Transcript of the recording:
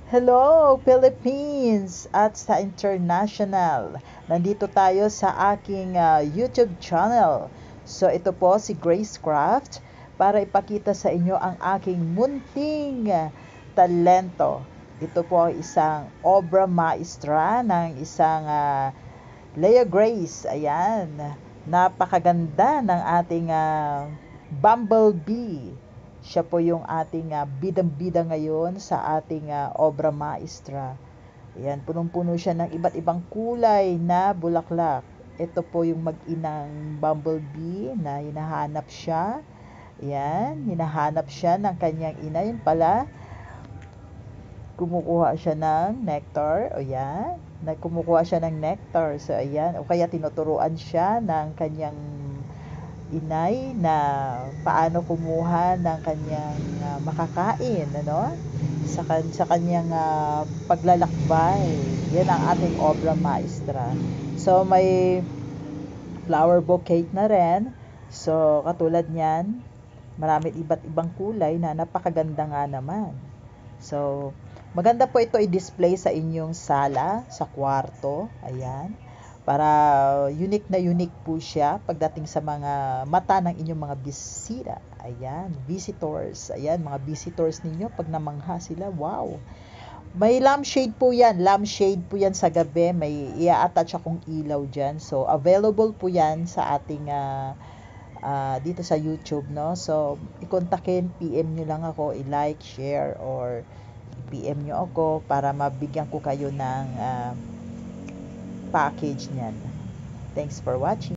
Hello, Philippines at sa international. Nandito tayo sa aking YouTube channel. So ito po si Grace Craft para ipakita sa inyo ang aking munting talento. Ito po ay isang obra maestra ng isang Leah Grace. Ayan, napakaganda ng ating Bumblebee. Siya po yung ating bidang-bida ngayon sa ating obra maestra. Ayan, punong-puno siya ng iba't ibang kulay na bulaklak. Ito po yung mag-inang bumblebee na hinahanap siya. Ayan, hinahanap siya ng kanyang ina. Yun pala, kumukuha siya ng nectar. O yan, kumukuha siya ng nectar. So ayan, o kaya tinuturuan siya ng kanyang inay na paano kumuha ng kanyang makakain, ano? Sa kanyang paglalakbay. Yan ang ating obra maestra. So may flower bouquet na rin. So katulad niyan, maraming iba't ibang kulay na napakaganda nga naman. So maganda po ito i-display sa inyong sala, sa kwarto. Ayan, para unique po siya pagdating sa mga mata ng inyong mga bisita. Ayan, visitors. Ayan, mga visitors ninyo, pag namangha sila, wow. May lampshade po yan. Lampshade po yan sa gabi. May i-attach akong ilaw dyan. So, available po yan sa ating dito sa YouTube, no? So, i-kontakin, PM nyo lang ako, i-like, share, or PM nyo ako para mabigyan ko kayo ng package niyan. Thanks for watching.